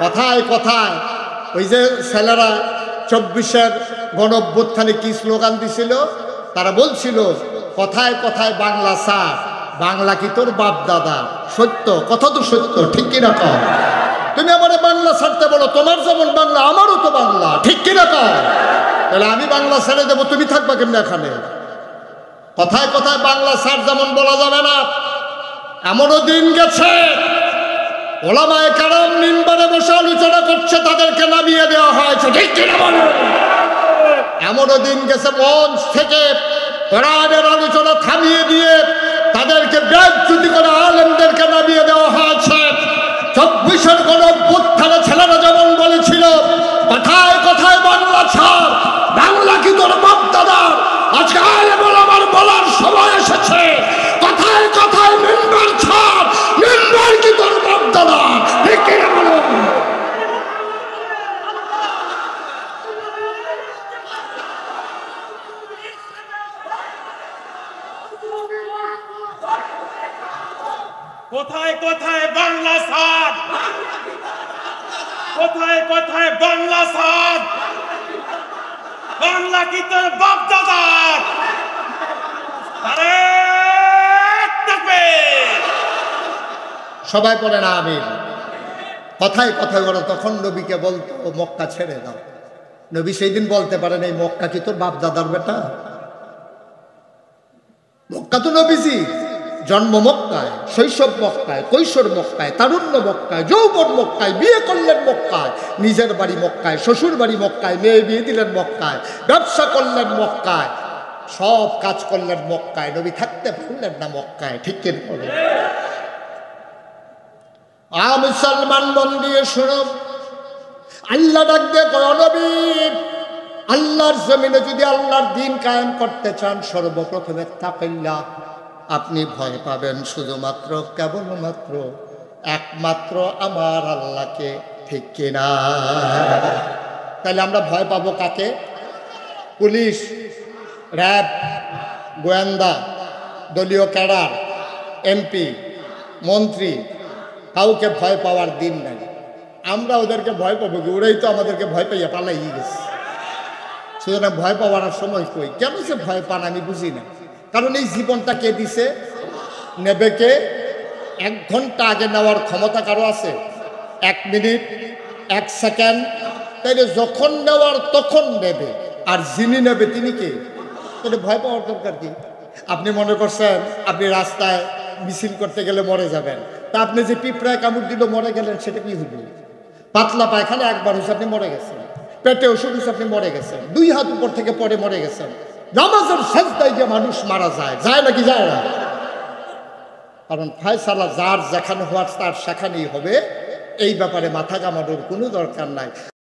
কথায় কথায় ওই যে ছেলেরা 24-এর গণঅভ্যুত্থানে কি স্লোগান দিছিল, তারা বলছিল কথায় কথায় বাংলা স্যার, বাংলা কি তোর বাপ দাদা? সত্য কথা তো সত্য, ঠিক কিনা কও? তুমি আমার বাংলা ছাড়তে বলো, তোমার যেমন বাংলা আমারও তো বাংলা, ঠিক কিনা কও? তাহলে আমি বাংলা ছেড়ে দেবো, তুমি থাকবা কেমন এখানে? কথায় কথায় বাংলা স্যার যেমন বলা যাবে না, এমনও দিন গেছে ওলামায়ে কেরাম মিম্বারে বসে আলোচনা করছে, তাদেরকে নামিয়ে দেওয়া হয়েছে, ঠিক কিনা বলো? এমনও দিন গেছে মঞ্চ থেকে কোরআনের আলোচনা থামিয়ে দিয়ে তাদেরকে বেইজ্জতি করে আলেমদেরকে নামিয়ে দেওয়া হয়েছে। 24-এর গণঅভ্যুত্থানে ছেলেরা যেমন বলেছিল কথায় কথায় বাংলা ছাড়, বাংলা কি তোর বাপ দাদার? আজকে আলেম ওলামার বলার সময় এসেছে কথায় কথায় মিম্বার ছাড়, মিম্বার কি তোর বাপ দাদা? ঠিক কিনা বলো? কোথায় কোথায় বাংলা সাদ, কোথায় কোথায় বাংলা সাদ, বাংলা কি তোর বাপ দাদার? আরে সবাই পড়ে না আমিন। কথায় কথায় ওরা তখন নবীকে বলতো মক্কা ছেড়ে দাও। নবী সেই দিন বলতে পারেন এই মক্কা কি তোর বাপ দাদার বেটা? মক্কা তো নবীজি জন্ম মক্কায়, শৈশব মক্কায়, কৈশোর মক্কায়, তারুণ্য মক্কায়, যৌবন মক্কায়, বিয়ে করলেন মক্কায়, নিজের বাড়ি মক্কায়, শ্বশুর বাড়ি মক্কায়, মেয়ে বিয়ে দিলেন মক্কায়, ব্যবসা করলেন মক্কায়, সব কাজ করলেন মক্কায়। নবী থাকতে পারলেন না মক্কায়, ঠিক কিনা বলে? মুসলমান মন দিয়ে শুনো, আল্লাহ ডাক দিয়ে কয় নবী, আল্লাহর জমিনে যদি আল্লাহর দ্বীন কায়েম করতে চান সর্বপ্রথমে তাকওয়াল্লাহ, আপনি ভয় পাবেন শুধুমাত্র কেবলমাত্র একমাত্র আমার আল্লাহকে, ঠিক কিনা? তাহলে আমরা ভয় পাবো কাকে? পুলিশ, র্যাব, গোয়েন্দা, দলীয় ক্যাডার, এমপি, মন্ত্রী, কাউকে ভয় পাওয়ার দিন নাই। আমরা ওদেরকে ভয় পাবো কি? ওরাই তো আমাদেরকে ভয় পাইয়া পালাই গেছে। সুতরাং ভয় পাওয়ার সময় কই? কেন সে ভয় পান আমি বুঝি না। কারণ এই জীবনটা কে দিছে? নেবে কে? 1 ঘন্টা আগে নেওয়ার ক্ষমতা কারো আছে? 1 মিনিট, 1 সেকেন্ড? তাইলে যখন নেওয়ার তখন নেবে, আর যিনি নেবে তিনি কে? তাহলে ভয় পাওয়ার দরকার কি? আপনি মনে করছেন আপনি রাস্তায় মিছিল করতে গেলে মরে যাবেন, তা আপনি যে পিঁপড়ায় কামড় দিল মরে গেলেন, সেটা কি হইল? পাতলা পায়খানা একবার হয়েছে আপনি মরে গেছেন, পেটে ওষুধ হয়েছে আপনি মরে গেছেন, 2 হাত উপর থেকে পরে মরে গেছেন। নামাজের সেজদায় যে মানুষ মারা যায়, যায় নাকি যায় না? কারণ ফায়সালা যার যেখানে হওয়ার তার সেখানেই হবে, এই ব্যাপারে মাথা কামানোর কোনো দরকার নাই।